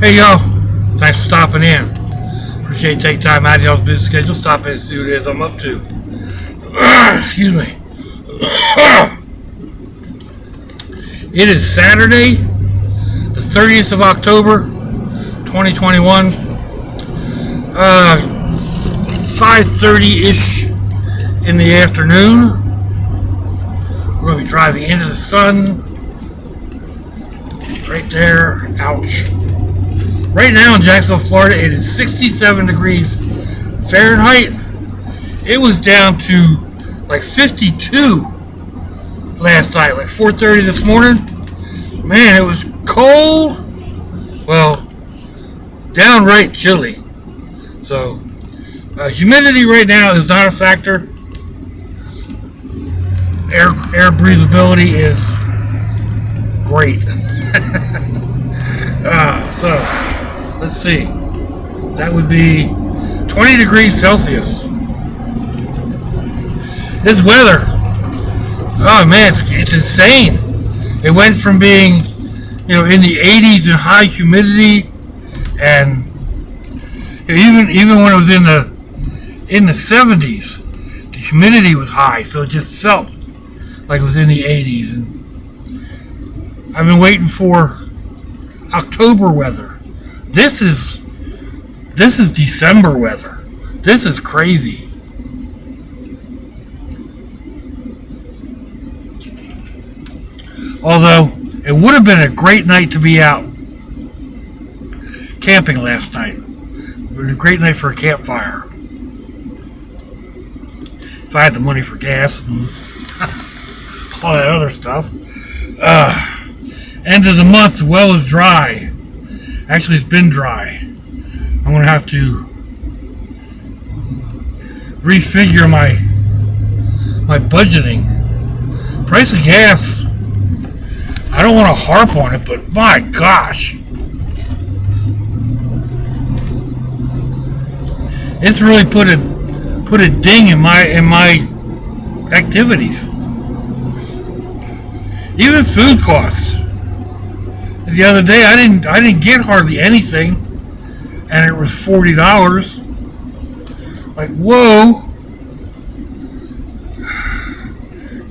Hey y'all, thanks for stopping in. Appreciate you taking time out of y'all's busy schedule. Stop in and see what it is I'm up to. Excuse me. It is Saturday, the 30th of October, 2021. 5:30-ish in the afternoon. We're going to be driving into the sun. Right there. Ouch. Right now in Jacksonville, Florida, it is 67 degrees Fahrenheit. It was down to like 52 last night, like 4:30 this morning. Man, it was cold. Well, downright chilly. So, humidity right now is not a factor. Air breathability is great. So, let's see. That would be 20 degrees Celsius. This weather, oh man, it's insane. It went from being, in the 80s and high humidity, and even when it was in the 70s, the humidity was high, so it just felt like it was in the 80s. And I've been waiting for October weather. This is December weather. This is crazy. Although it would have been a great night to be out camping last night. It was a great night for a campfire. If I had the money for gas and all that other stuff. End of the month, the well is dry. Actually, it's been dry. I'm going to have to refigure my budgeting. Price of gas, I don't want to harp on it, but my gosh. It's really put a ding in my activities. Even food costs. The other day I didn't get hardly anything, and it was $40. Like, whoa.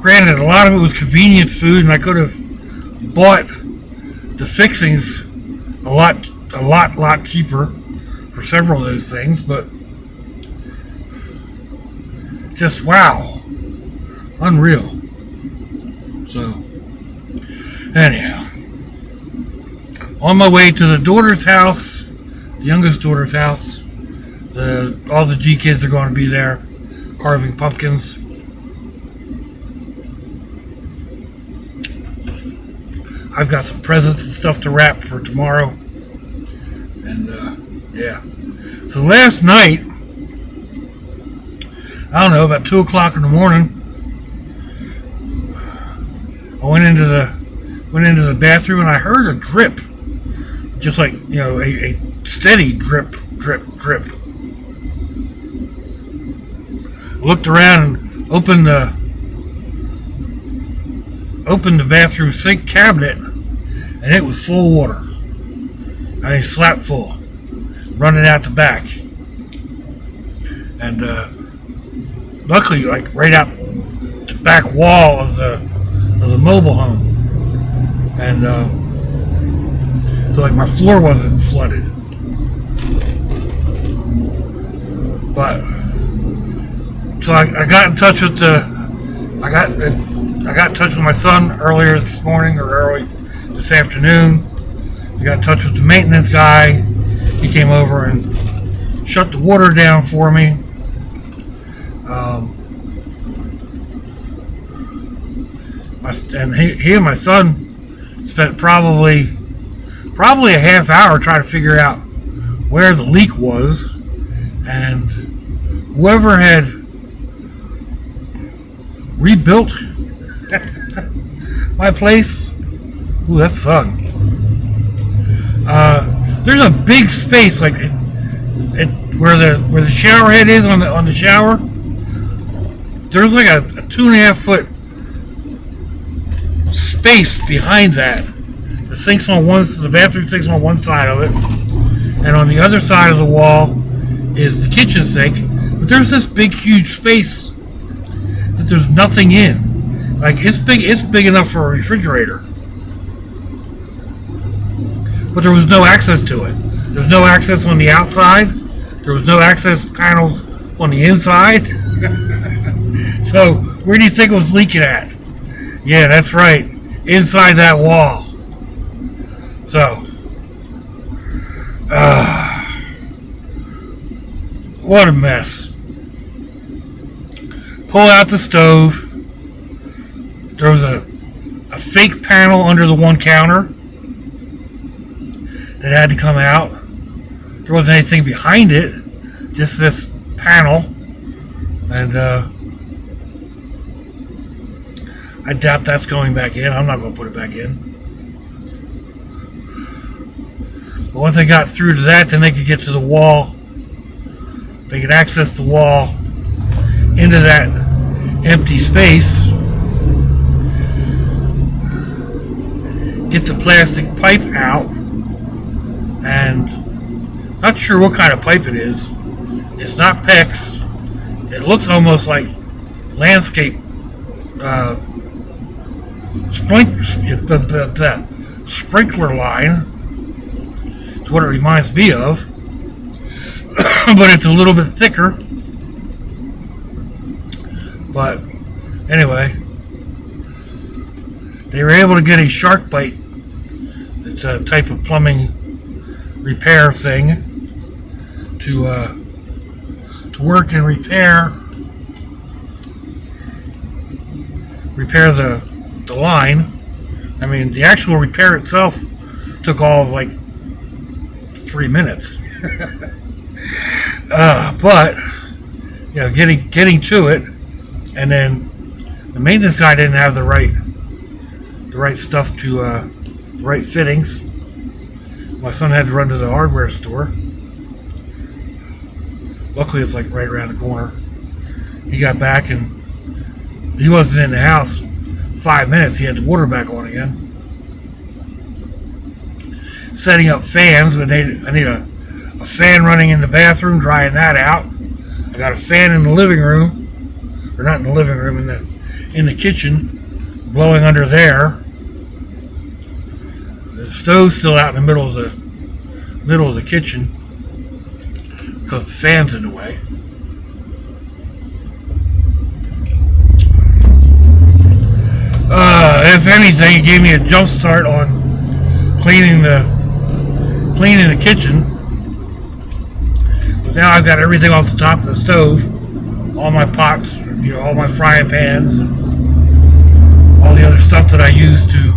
Granted, a lot of it was convenience food, and I could have bought the fixings a lot cheaper for several of those things, but just wow. Unreal. So, anyhow. On my way to the daughter's house, the youngest daughter's house. All the G kids are going to be there, carving pumpkins. I've got some presents and stuff to wrap for tomorrow. And, yeah. So last night, I don't know, about 2 o'clock in the morning, I went into the bathroom and I heard a drip. Just like, a steady drip, drip, drip. Looked around and opened the bathroom sink cabinet, and it was full of water. I mean, slap full, running out the back. And luckily, like right out the back wall of the mobile home, and so like my floor wasn't flooded. But so I got in touch with I got in touch with my son earlier this morning or early this afternoon. I got in touch with the maintenance guy. He came over and shut the water down for me. And he and my son spent probably a half hour trying to figure out where the leak was, and whoever had rebuilt my place, ooh, that sung. There's a big space like where the shower head is on the shower. There's like a 2.5 foot space behind that The bathroom sink's on one side of it, and on the other side of the wall is the kitchen sink. But there's this big, huge space that there's nothing in. Like it's big enough for a refrigerator, but there was no access to it. There's no access on the outside. There was no access panels on the inside. So where do you think it was leaking at? Yeah, that's right, inside that wall. So, what a mess. Pull out the stove. There was a fake panel under the one counter that had to come out. There wasn't anything behind it, just this panel. And I doubt that's going back in. I'm not going to put it back in. But once they got through to that, then they could get to the wall. They could access the wall into that empty space. Get the plastic pipe out. And not sure what kind of pipe it is. It's not PEX. It looks almost like landscape sprinkler line. It's what it reminds me of. But it's a little bit thicker. But anyway, they were able to get a shark bite. It's a type of plumbing repair thing to work and repair the line. I mean, the actual repair itself took all of like 3 minutes. But you know, getting to it, and then the maintenance guy didn't have the right stuff to the right fittings. My son had to run to the hardware store. Luckily, it's like right around the corner. He got back and he wasn't in the house 5 minutes. He had the water back on again. Setting up fans. I need a fan running in the bathroom, drying that out. I got a fan in the living room, or not in the living room, in the kitchen, blowing under there. The stove's still out in the middle of the kitchen because the fan's in the way. If anything, it gave me a jump start on cleaning the kitchen. But now I've got everything off the top of the stove, all my pots, all my frying pans, and all the other stuff that I use to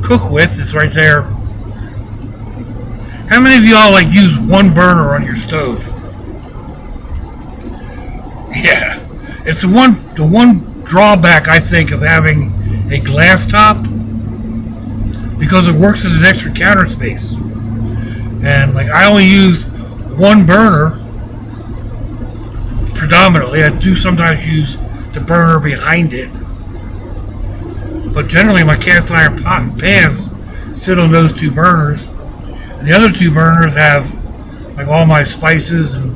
cook with is right there. How many of y'all like use one burner on your stove? Yeah, it's the one drawback I think of having a glass top, because it works as an extra counter space. And like I only use one burner predominantly. I do sometimes use the burner behind it, but generally my cast iron pot and pans sit on those two burners. And the other two burners have like all my spices and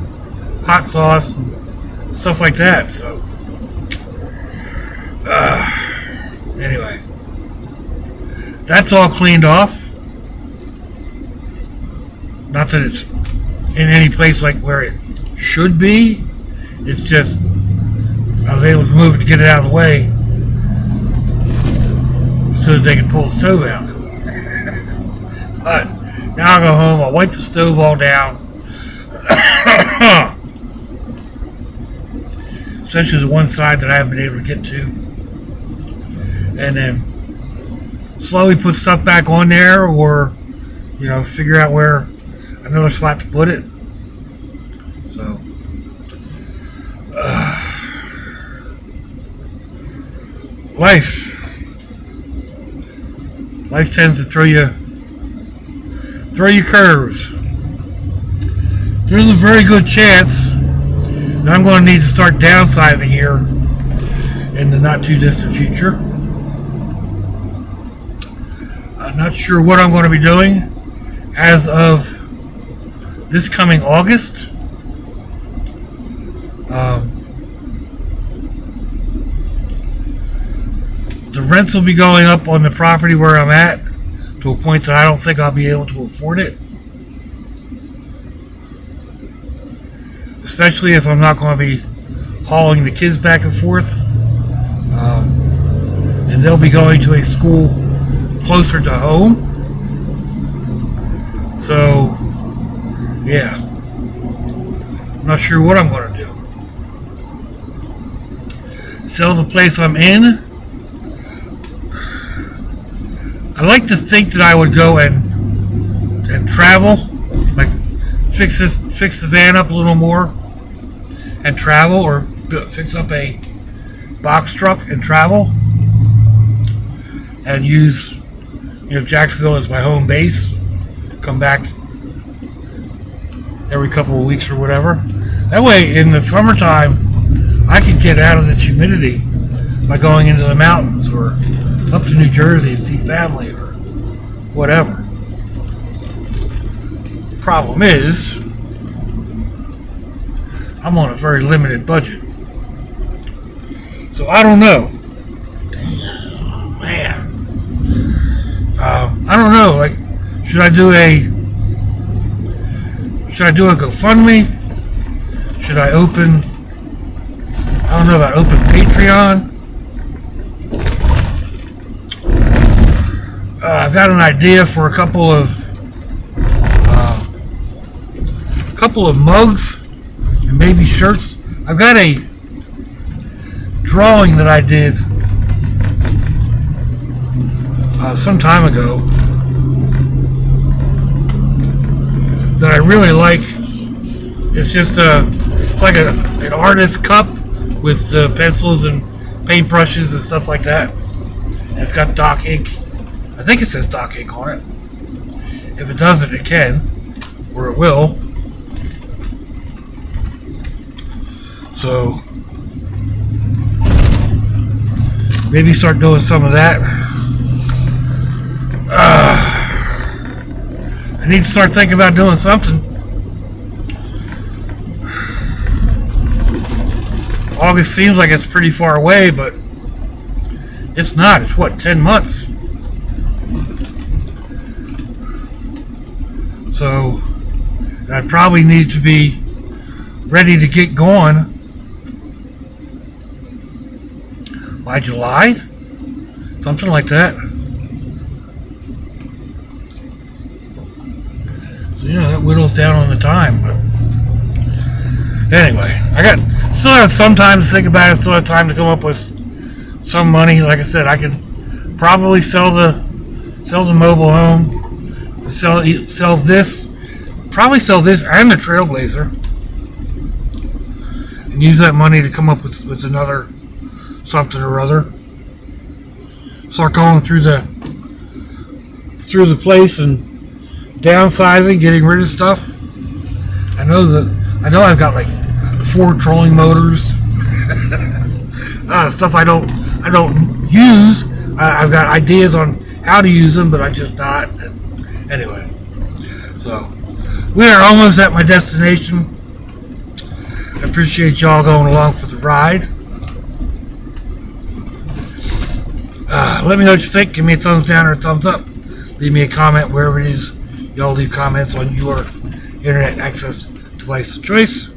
hot sauce and stuff like that. So anyway, that's all cleaned off. Not that it's in any place like where it should be. It's just I was able to move it to get it out of the way so that they can pull the stove out. But now I'll go home, I'll wipe the stove all down. Especially the one side that I haven't been able to get to. And then slowly put stuff back on there, or figure out where another spot to put it. So life tends to throw you curves. There's a very good chance that I'm going to need to start downsizing here in the not too distant future. Not sure what I'm going to be doing as of this coming August. The rents will be going up on the property where I'm at to a point that I don't think I'll be able to afford it. Especially if I'm not going to be hauling the kids back and forth. And they'll be going to a school closer to home. So, yeah. I'm not sure what I'm going to do. Sell the place I'm in. I like to think that I would go and travel, like fix the van up a little more and travel, or fix up a box truck and travel, and use Jacksonville as my home base. Come back every couple of weeks or whatever. That way, in the summertime, I can get out of the humidity by going into the mountains or up to New Jersey and see family or whatever. Problem is, I'm on a very limited budget. So I don't know. Man. I don't know. Like, should I do a GoFundMe? Should I open, I don't know about open Patreon? I've got an idea for a couple of mugs and maybe shirts. I've got a drawing that I did some time ago that I really like. It's just it's like an artist cup with pencils and paintbrushes and stuff like that. And it's got Doc ink. I think it says Doc ink on it. If it doesn't, it can, or it will. So maybe start doing some of that. I need to start thinking about doing something. August seems like it's pretty far away, but it's not. It's what, 10 months? So I probably need to be ready to get going by July, something like that. So that whittles down on the time. But anyway, still have some time to think about it. Still have time to come up with some money. Like I said, I can probably sell the mobile home. Sell this and the Trailblazer, and use that money to come up with another something or other. Start going through the place and downsizing, getting rid of stuff. I know I've got like 4 trolling motors, stuff I don't use. I've got ideas on how to use them, but I'm just not. Anyway, so we are almost at my destination. I appreciate y'all going along for the ride. Let me know what you think. Give me a thumbs down or a thumbs up. Leave me a comment wherever it is y'all leave comments on your internet access device of choice.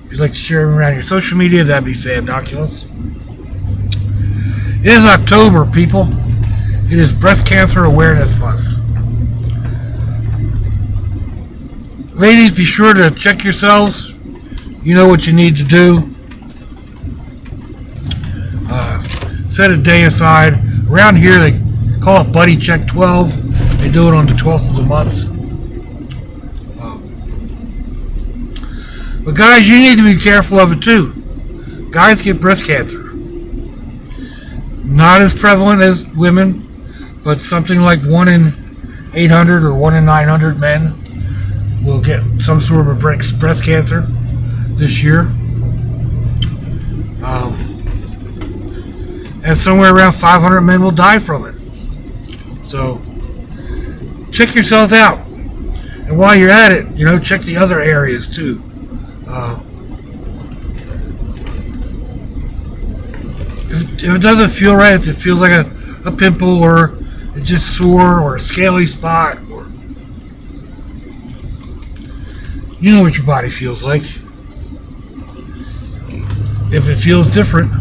If you'd like to share them around your social media, that'd be fandoculous. It is October, people. It is Breast Cancer Awareness Month. Ladies, be sure to check yourselves. You know what you need to do. Set a day aside. Around here, they call it Buddy Check 12. They do it on the 12th of the month. But guys, you need to be careful of it too. Guys get breast cancer. Not as prevalent as women, but something like 1 in 800 or 1 in 900 men will get some sort of breast cancer this year. And somewhere around 500 men will die from it. So check yourselves out. And while you're at it, check the other areas too. If it doesn't feel right, if it feels like a pimple or it's just sore or a scaly spot, or you know what your body feels like. If it feels different,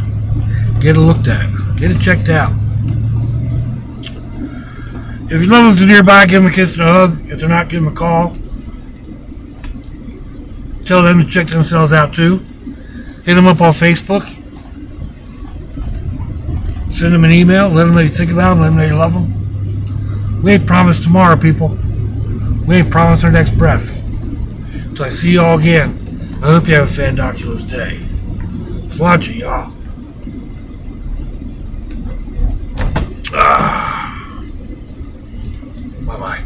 get it looked at. Get it checked out. If your loved ones are nearby, give them a kiss and a hug. If they're not, give them a call. Tell them to check themselves out too. Hit them up on Facebook. Send them an email. Let them know you think about them. Let them know you love them. We ain't promised tomorrow, people. We ain't promised our next breath. So I see y'all again. I hope you have a fandoculous day. Sláinte, y'all. Bye-bye.